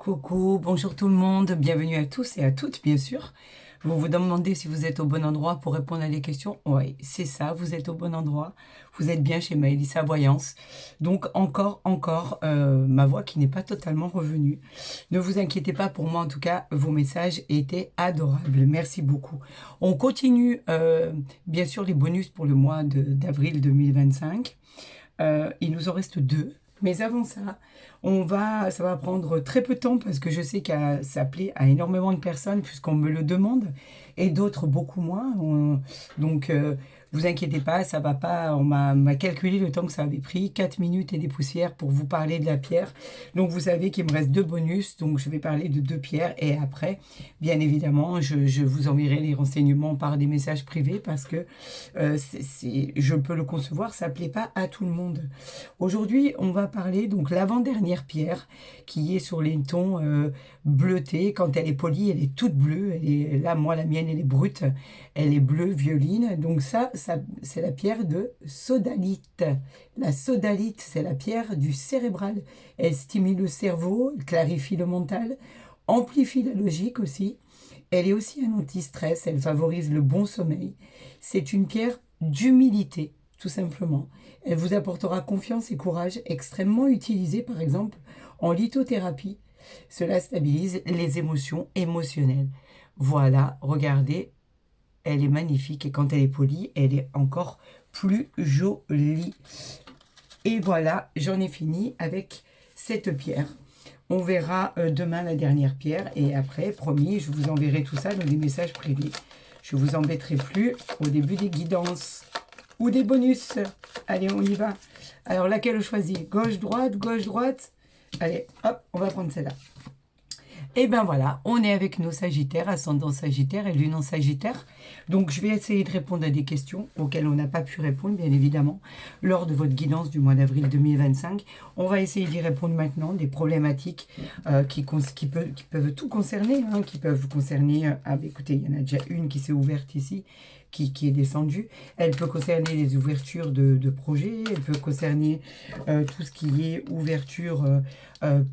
Coucou, bonjour tout le monde, bienvenue à tous et à toutes, bien sûr. Vous vous demandez si vous êtes au bon endroit pour répondre à des questions. Oui, c'est ça, vous êtes au bon endroit. Vous êtes bien chez Maëlys Voyance. Donc encore, ma voix qui n'est pas totalement revenue. Ne vous inquiétez pas, pour moi en tout cas, vos messages étaient adorables. Merci beaucoup. On continue, bien sûr, les bonus pour le mois d'avril 2025. Il nous en reste deux. Mais avant ça, ça va prendre très peu de temps parce que je sais que ça plaît à énormément de personnes puisqu'on me le demande et d'autres beaucoup moins. Donc, vous inquiétez pas, ça va pas. On m'a calculé le temps que ça avait pris, 4 minutes et des poussières pour vous parler de la pierre. Donc, vous savez qu'il me reste deux bonus. Donc, je vais parler de deux pierres et après, bien évidemment, je vous enverrai les renseignements par des messages privés parce que je peux le concevoir, ça plaît pas à tout le monde. Aujourd'hui, on va parler donc l'avant-dernière pierre qui est sur les tons bleutés. Quand elle est polie, elle est toute bleue. Là, moi, la mienne, elle est brute. Elle est bleue violine. Donc ça c'est la pierre de sodalite. La sodalite, c'est la pierre du cérébral. Elle stimule le cerveau, elle clarifie le mental, amplifie la logique aussi. Elle est aussi un anti-stress, elle favorise le bon sommeil. C'est une pierre d'humilité, tout simplement. Elle vous apportera confiance et courage, extrêmement utilisée par exemple en lithothérapie. Cela stabilise les émotions émotionnelles. Voilà, regardez, elle est magnifique et quand elle est polie, elle est encore plus jolie. Et voilà, j'en ai fini avec cette pierre. On verra demain la dernière pierre et après, promis, je vous enverrai tout ça dans des messages privés. Je ne vous embêterai plus au début des guidances ou des bonus. Allez, on y va. Alors, laquelle choisir? Gauche, droite, gauche, droite. Allez, hop, on va prendre celle-là. Et ben voilà, on est avec nos Sagittaires, ascendant Sagittaire et Lune en Sagittaire. Donc, je vais essayer de répondre à des questions auxquelles on n'a pas pu répondre, bien évidemment, lors de votre guidance du mois d'avril 2025. On va essayer d'y répondre maintenant, des problématiques qui peuvent tout concerner, qui peuvent vous concerner. Écoutez, il y en a déjà une qui s'est ouverte ici, qui est descendue. Elle peut concerner les ouvertures de projets, elle peut concerner tout ce qui est ouverture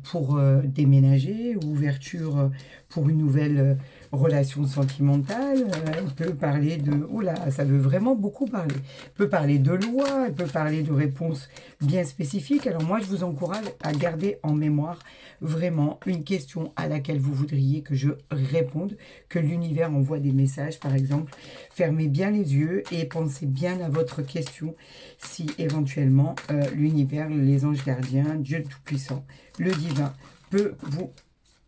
pour déménager, ouverture pour une nouvelle relation sentimentale. Elle peut parler de... Oh là, ça veut vraiment beaucoup parler. Elle peut parler de loi, elle peut parler de réponses bien spécifiques. Alors moi, je vous encourage à garder en mémoire vraiment une question à laquelle vous voudriez que je réponde, que l'univers envoie des messages, par exemple. Fermez bien les yeux et pensez bien à votre question si éventuellement l'univers, les anges gardiens, Dieu Tout-Puissant, le divin peut vous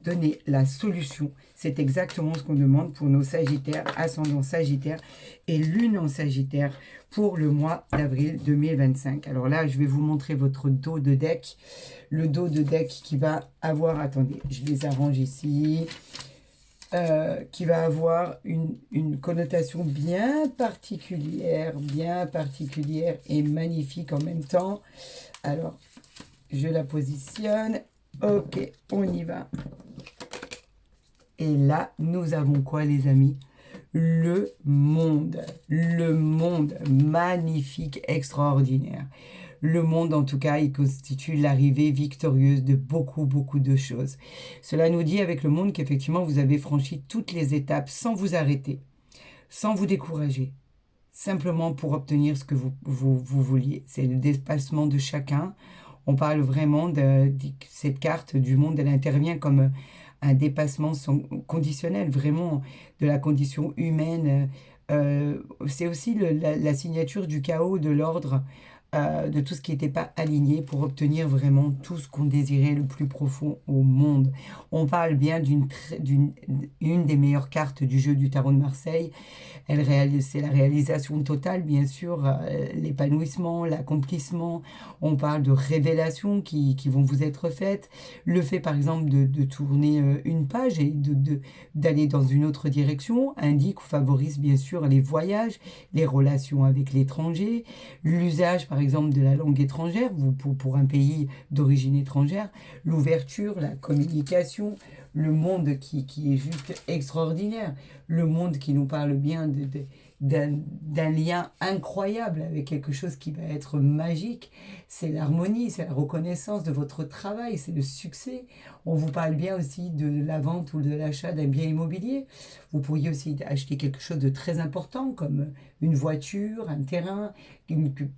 donner la solution. C'est exactement ce qu'on demande pour nos Sagittaires, ascendant Sagittaire et Lune en Sagittaire pour le mois d'avril 2025. Alors là, je vais vous montrer votre dos de deck. Le dos de deck qui va avoir, attendez, je les arrange ici, qui va avoir une connotation bien particulière et magnifique en même temps. Alors, je la positionne. Ok, on y va. Et là, nous avons quoi, les amis? Le monde magnifique, extraordinaire. Le monde, en tout cas, il constitue l'arrivée victorieuse de beaucoup de choses. Cela nous dit avec le monde qu'effectivement, vous avez franchi toutes les étapes sans vous arrêter, sans vous décourager, simplement pour obtenir ce que vous vouliez. C'est le dépassement de chacun. On parle vraiment de cette carte du monde, elle intervient comme un dépassement conditionnel, vraiment de la condition humaine. C'est aussi la signature du chaos, de l'ordre, de tout ce qui n'était pas aligné pour obtenir vraiment tout ce qu'on désirait le plus profond au monde. On parle bien d'une des meilleures cartes du jeu du tarot de Marseille. C'est la réalisation totale, bien sûr, l'épanouissement, l'accomplissement. On parle de révélations qui vont vous être faites. Le fait, par exemple, de tourner une page et d'aller dans une autre direction indique ou favorise, bien sûr, les voyages, les relations avec l'étranger, l'usage, par exemple, de la langue étrangère, pour un pays d'origine étrangère, l'ouverture, la communication, le monde qui est juste extraordinaire, le monde qui nous parle bien d'un lien incroyable avec quelque chose qui va être magique. C'est l'harmonie, c'est la reconnaissance de votre travail, c'est le succès. On vous parle bien aussi de la vente ou de l'achat d'un bien immobilier. Vous pourriez aussi acheter quelque chose de très important comme une voiture, un terrain,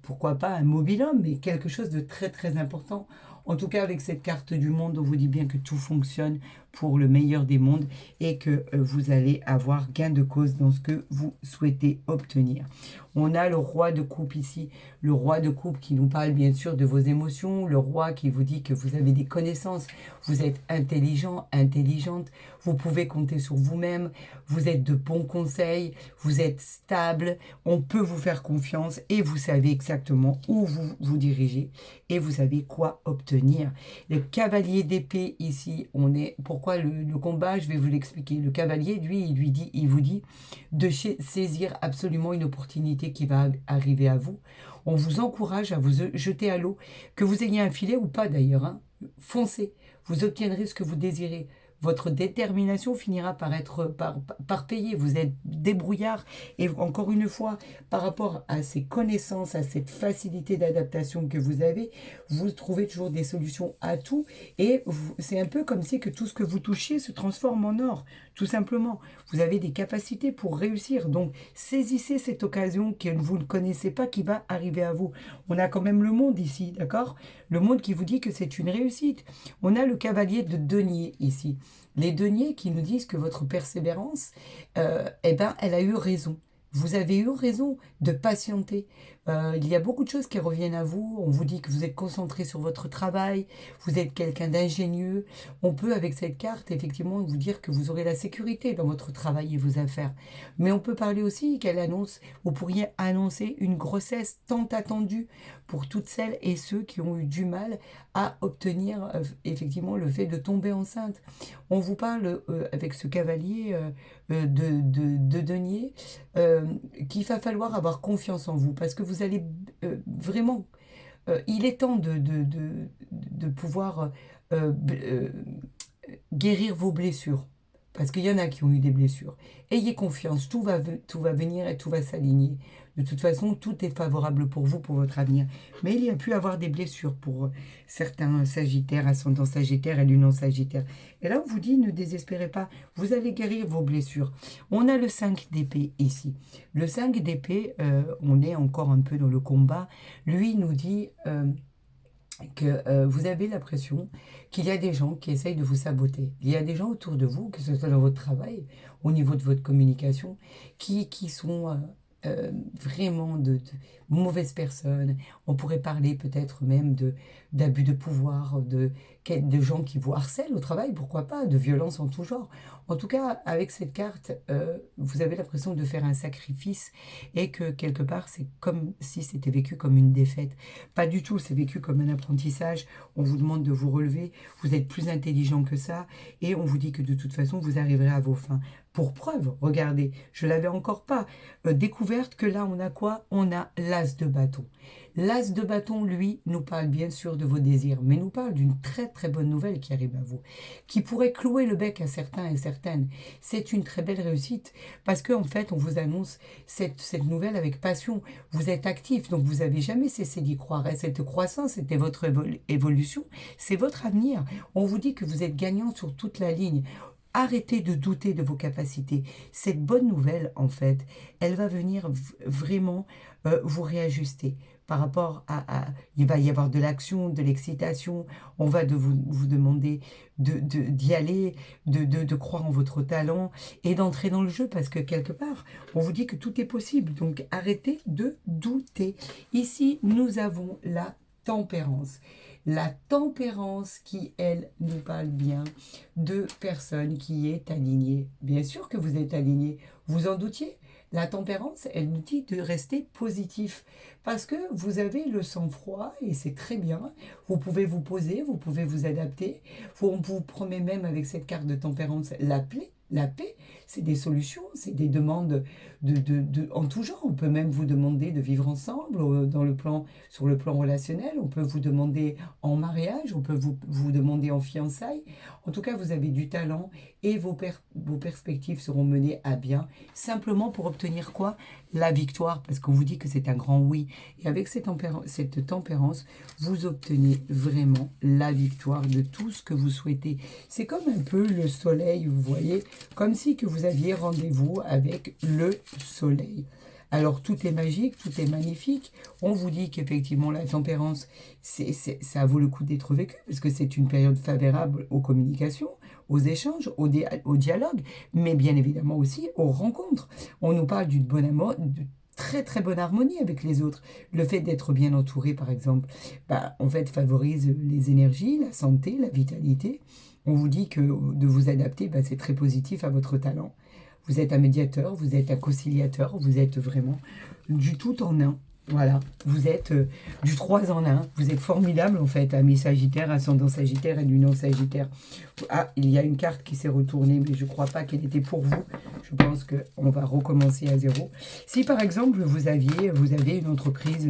pourquoi pas un mobil-home, mais quelque chose de très très important. En tout cas, avec cette carte du monde, on vous dit bien que tout fonctionne pour le meilleur des mondes et que vous allez avoir gain de cause dans ce que vous souhaitez obtenir. On a le roi de coupe ici, le roi de coupe qui nous parle bien sûr de vos émotions, le roi qui vous dit que vous avez des connaissances, vous êtes intelligent, intelligente, vous pouvez compter sur vous-même, vous êtes de bons conseils, vous êtes stable, on peut vous faire confiance et vous savez exactement où vous vous dirigez et vous savez quoi obtenir. Le cavalier d'épée ici, on est... Pourquoi le combat? Je vais vous l'expliquer. Le cavalier, lui, il vous dit de saisir absolument une opportunité qui va arriver à vous. On vous encourage à vous jeter à l'eau, que vous ayez un filet ou pas d'ailleurs, hein. Foncez, vous obtiendrez ce que vous désirez. Votre détermination finira par payer. Vous êtes débrouillard. Et encore une fois, par rapport à ces connaissances, à cette facilité d'adaptation que vous avez, vous trouvez toujours des solutions à tout. Et c'est un peu comme si que tout ce que vous touchiez se transforme en or. Tout simplement. Vous avez des capacités pour réussir. Donc, saisissez cette occasion que vous ne connaissez pas qui va arriver à vous. On a quand même le monde ici, d'accord? Le monde qui vous dit que c'est une réussite. On a le cavalier de denier ici. Les deniers qui nous disent que votre persévérance, eh ben, elle a eu raison. Vous avez eu raison de patienter. Il y a beaucoup de choses qui reviennent à vous. On vous dit que vous êtes concentré sur votre travail, vous êtes quelqu'un d'ingénieux. On peut, avec cette carte, effectivement, vous dire que vous aurez la sécurité dans votre travail et vos affaires. Mais on peut parler aussi vous pourriez annoncer une grossesse tant attendue pour toutes celles et ceux qui ont eu du mal à obtenir, effectivement, le fait de tomber enceinte. On vous parle, avec ce cavalier de denier, qu'il va falloir avoir confiance en vous parce que vous allez vraiment... il est temps de pouvoir guérir vos blessures. Parce qu'il y en a qui ont eu des blessures. Ayez confiance, tout va venir et tout va s'aligner. De toute façon, tout est favorable pour vous, pour votre avenir. Mais il y a pu avoir des blessures pour certains sagittaires, ascendant sagittaire et lunan sagittaire. Et là, on vous dit, ne désespérez pas, vous allez guérir vos blessures. On a le 5 d'épée ici. Le 5 d'épée, on est encore un peu dans le combat. Lui nous dit... que vous avez l'impression qu'il y a des gens qui essayent de vous saboter. Il y a des gens autour de vous, que ce soit dans votre travail, au niveau de votre communication, qui sont vraiment de mauvaises personnes. On pourrait parler peut-être même d'abus de pouvoir, de gens qui vous harcèlent au travail, pourquoi pas, de violence en tout genre. En tout cas, avec cette carte, vous avez l'impression de faire un sacrifice et que quelque part, c'est comme si c'était vécu comme une défaite. Pas du tout, c'est vécu comme un apprentissage. On vous demande de vous relever, vous êtes plus intelligent que ça et on vous dit que de toute façon, vous arriverez à vos fins. Pour preuve, regardez, je ne l'avais encore pas découverte que là, on a quoi? On a l'as de bâton. L'as de bâton, lui, nous parle bien sûr de vos désirs, mais nous parle d'une très très bonne nouvelle qui arrive à vous, qui pourrait clouer le bec à certains et certaines. C'est une très belle réussite, parce qu'en fait, on vous annonce cette nouvelle avec passion. Vous êtes actif, donc vous n'avez jamais cessé d'y croire. Et cette croissance, c'était votre évolution, c'est votre avenir. On vous dit que vous êtes gagnant sur toute la ligne. Arrêtez de douter de vos capacités. Cette bonne nouvelle, en fait, elle va venir vraiment vous réajuster par rapport il va y avoir de l'action, de l'excitation. On va vous demander d'y aller, de croire en votre talent et d'entrer dans le jeu parce que quelque part, on vous dit que tout est possible. Donc, arrêtez de douter. Ici, nous avons la tempérance. La tempérance qui, elle, nous parle bien de personne qui est alignée. Bien sûr que vous êtes aligné, vous en doutiez. La tempérance, elle nous dit de rester positif parce que vous avez le sang-froid et c'est très bien. Vous pouvez vous poser, vous pouvez vous adapter. On vous promet même avec cette carte de tempérance la paix, la paix, c'est des solutions, c'est des demandes en tout genre. On peut même vous demander de vivre ensemble sur le plan relationnel, on peut vous demander en mariage, on peut vous demander en fiançailles. En tout cas, vous avez du talent et vos perspectives seront menées à bien, simplement pour obtenir quoi? La victoire, parce qu'on vous dit que c'est un grand oui. Et avec cette tempérance, vous obtenez vraiment la victoire de tout ce que vous souhaitez. C'est comme un peu le soleil, vous voyez, comme si que vous aviez rendez-vous avec le soleil. Alors tout est magique, tout est magnifique. On vous dit qu'effectivement la tempérance, ça vaut le coup d'être vécu, parce que c'est une période favorable aux communications, aux échanges, au dialogue, mais bien évidemment aussi aux rencontres. On nous parle d'une bonne amour, de très très bonne harmonie avec les autres. Le fait d'être bien entouré, par exemple, en fait, favorise les énergies, la santé, la vitalité. On vous dit que de vous adapter, c'est très positif à votre talent. Vous êtes un médiateur, vous êtes un conciliateur, vous êtes vraiment du tout en un. Voilà, vous êtes du 3 en 1. Vous êtes formidable en fait, ami Sagittaire, ascendant Sagittaire et du non Sagittaire. Ah, il y a une carte qui s'est retournée, mais je ne crois pas qu'elle était pour vous. Je pense qu'on va recommencer à zéro. Si par exemple vous avez une entreprise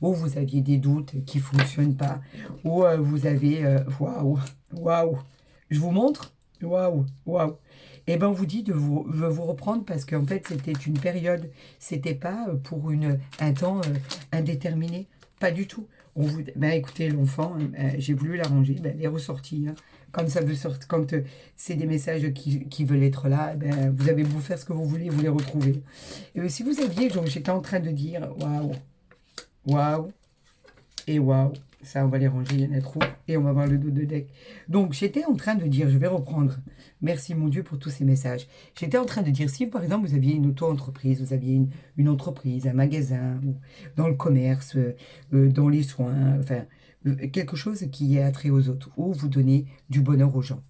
où vous aviez des doutes qui ne fonctionnent pas, où vous avez... Waouh, waouh, je vous montre. Waouh, waouh. Eh bien, on vous dit de vous reprendre parce qu'en fait, c'était une période, c'était pas pour un temps indéterminé, pas du tout. Écoutez, l'enfant, j'ai voulu l'arranger, elle est ressortie. Hein. Comme ça veut sortir, quand c'est des messages qui veulent être là, vous avez beau faire ce que vous voulez, vous les retrouvez. Et si vous aviez, j'étais en train de dire, waouh, waouh, et waouh. Ça, on va les ranger, il y en a trop. Et on va voir le dos de deck. Donc, j'étais en train de dire, je vais reprendre. Merci, mon Dieu, pour tous ces messages. J'étais en train de dire, si, par exemple, vous aviez une auto-entreprise, vous aviez une entreprise, un magasin, ou dans le commerce, dans les soins, enfin, quelque chose qui est attrait aux autres, ou vous donnez du bonheur aux gens,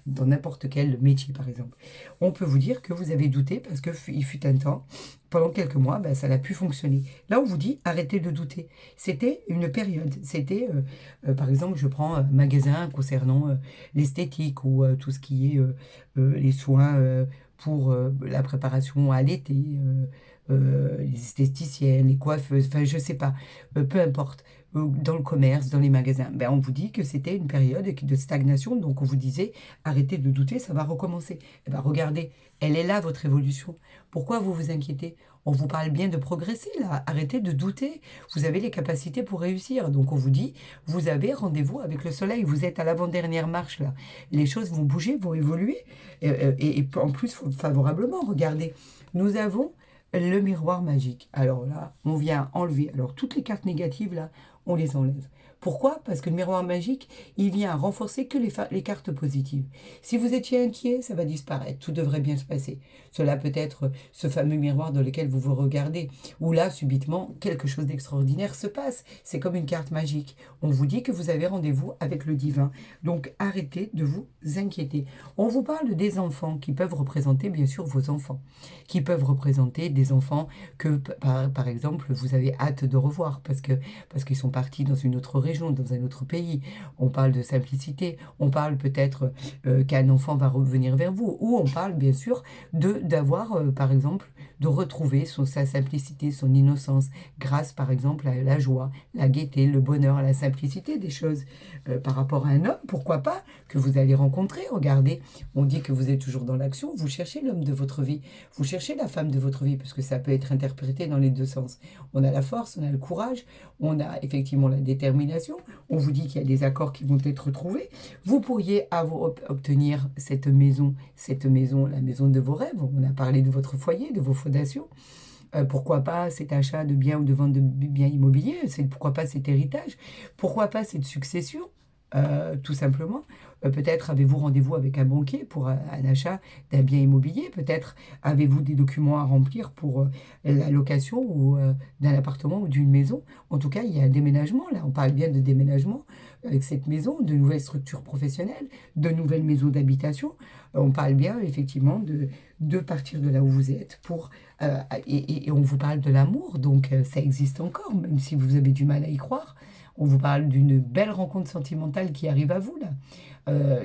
dans n'importe quel métier, par exemple. On peut vous dire que vous avez douté parce qu'il fut un temps, pendant quelques mois, ça n'a pu fonctionner. Là, on vous dit, arrêtez de douter. C'était une période. C'était, par exemple, je prends un magasin concernant l'esthétique ou tout ce qui est les soins pour la préparation à l'été, les esthéticiennes, les coiffeuses, enfin, je sais pas, peu importe. Dans le commerce, dans les magasins, on vous dit que c'était une période de stagnation, donc on vous disait, arrêtez de douter, ça va recommencer. Regardez, elle est là, votre évolution. Pourquoi vous vous inquiétez? On vous parle bien de progresser, là. Arrêtez de douter. Vous avez les capacités pour réussir. Donc, on vous dit, vous avez rendez-vous avec le soleil. Vous êtes à l'avant-dernière marche, là. Les choses vont bouger, vont évoluer. Et en plus, favorablement. Regardez, nous avons le miroir magique. Alors là, on vient enlever. Alors, toutes les cartes négatives, là, on les enlève. Pourquoi? Parce que le miroir magique, il vient renforcer que les cartes positives. Si vous étiez inquiet, ça va disparaître. Tout devrait bien se passer. Cela peut être ce fameux miroir dans lequel vous vous regardez, où là, subitement, quelque chose d'extraordinaire se passe. C'est comme une carte magique. On vous dit que vous avez rendez-vous avec le divin. Donc, arrêtez de vous inquiéter. On vous parle des enfants qui peuvent représenter, bien sûr, vos enfants. Qui peuvent représenter des enfants que, par exemple, vous avez hâte de revoir parce qu'ils sont partis dans une autre région, dans un autre pays. On parle de simplicité, on parle peut-être qu'un enfant va revenir vers vous, ou on parle bien sûr d'avoir, par exemple, de retrouver sa simplicité, son innocence, grâce par exemple à la joie, la gaieté, le bonheur, à la simplicité des choses. Par rapport à un homme, pourquoi pas, que vous allez rencontrer. Regardez, on dit que vous êtes toujours dans l'action, vous cherchez l'homme de votre vie, vous cherchez la femme de votre vie, parce que ça peut être interprété dans les deux sens. On a la force, on a le courage, on a effectivement la détermination, on vous dit qu'il y a des accords qui vont être trouvés. Vous pourriez obtenir cette maison, la maison de vos rêves. On a parlé de votre foyer, de vos fondations. Pourquoi pas cet achat de biens ou de vente de biens immobiliers, pourquoi pas cet héritage, pourquoi pas cette succession, tout simplement. Peut-être avez-vous rendez-vous avec un banquier pour un achat d'un bien immobilier, peut-être avez-vous des documents à remplir pour la location ou d'un appartement ou d'une maison. En tout cas, il y a un déménagement, là on parle bien de déménagement avec cette maison, de nouvelles structures professionnelles, de nouvelles maisons d'habitation. On parle bien effectivement de partir de là où vous êtes et on vous parle de l'amour, donc ça existe encore, même si vous avez du mal à y croire. On vous parle d'une belle rencontre sentimentale qui arrive à vous, là.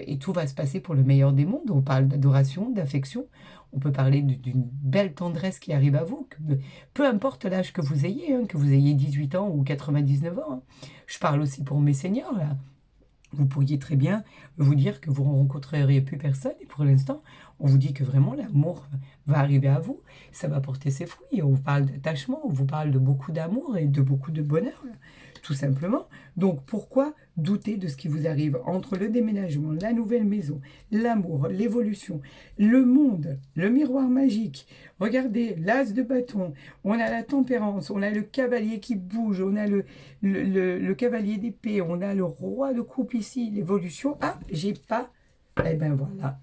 Et tout va se passer pour le meilleur des mondes. On parle d'adoration, d'affection. On peut parler d'une belle tendresse qui arrive à vous. Peu importe l'âge que vous ayez, hein, que vous ayez 18 ans ou 99 ans. Hein. Je parle aussi pour mes seniors, là. Vous pourriez très bien vous dire que vous ne rencontreriez plus personne. Et pour l'instant, on vous dit que vraiment l'amour va arriver à vous. Ça va porter ses fruits. On vous parle d'attachement, on vous parle de beaucoup d'amour et de beaucoup de bonheur, là, tout simplement. Donc pourquoi douter de ce qui vous arrive entre le déménagement, la nouvelle maison, l'amour, l'évolution, le monde, le miroir magique. Regardez, l'as de bâton, on a la tempérance, on a le cavalier qui bouge, on a le cavalier d'épée, on a le roi de coupe ici, l'évolution. Ah, j'ai pas. Eh ben voilà,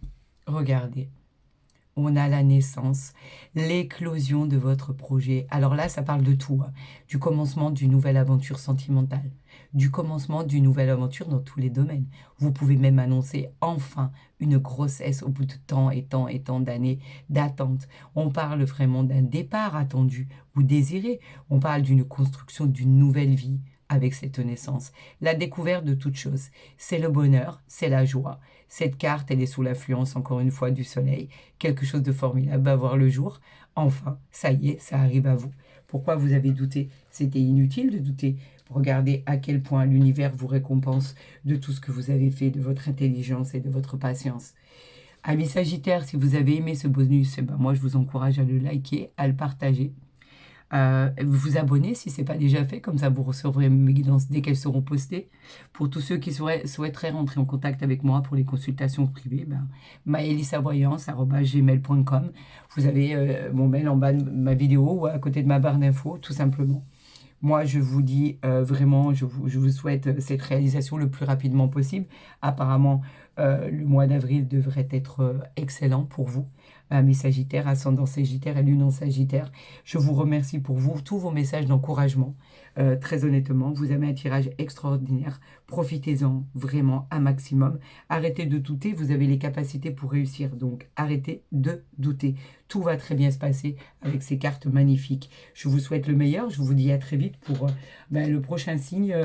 regardez. On a la naissance, l'éclosion de votre projet. Alors là, ça parle de tout, hein. Du commencement d'une nouvelle aventure sentimentale, du commencement d'une nouvelle aventure dans tous les domaines. Vous pouvez même annoncer enfin une grossesse au bout de tant et tant et tant d'années d'attente. On parle vraiment d'un départ attendu ou désiré. On parle d'une construction d'une nouvelle vie avec cette naissance. La découverte de toute chose, c'est le bonheur, c'est la joie. Cette carte, elle est sous l'influence, encore une fois, du soleil. Quelque chose de formidable va voir le jour. Enfin, ça y est, ça arrive à vous. Pourquoi vous avez douté? C'était inutile de douter. Regardez à quel point l'univers vous récompense de tout ce que vous avez fait, de votre intelligence et de votre patience. Amis Sagittaires, si vous avez aimé ce bonus, ben moi je vous encourage à le liker, à le partager. Vous abonner si ce n'est pas déjà fait, comme ça vous recevrez mes guidances dès qu'elles seront postées. Pour tous ceux qui souhaiteraient rentrer en contact avec moi pour les consultations privées, ben, maëlysavoyance@gmail.com. Vous avez mon mail en bas de ma vidéo ou à côté de ma barre d'infos, tout simplement. Moi, je vous dis vraiment, je vous souhaite cette réalisation le plus rapidement possible. Apparemment, le mois d'avril devrait être excellent pour vous. Mes Sagittaires, ascendant Sagittaire et lune en Sagittaire. Je vous remercie pour tous vos messages d'encouragement. Très honnêtement, vous avez un tirage extraordinaire. Profitez-en vraiment un maximum. Arrêtez de douter, vous avez les capacités pour réussir. Donc, arrêtez de douter. Tout va très bien se passer avec ces cartes magnifiques. Je vous souhaite le meilleur. Je vous dis à très vite pour le prochain signe.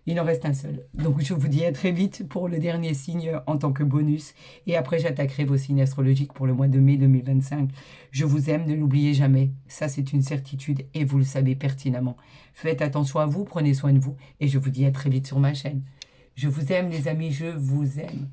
Il en reste un seul. Donc, je vous dis à très vite pour le dernier signe en tant que bonus. Et après, j'attaquerai vos signes astrologiques pour le mois de mai 2025. Je vous aime, ne l'oubliez jamais. Ça, c'est une certitude et vous le savez pertinemment. Faites attention à vous, prenez soin de vous. Et je vous dis à très vite sur ma chaîne. Je vous aime, les amis, je vous aime.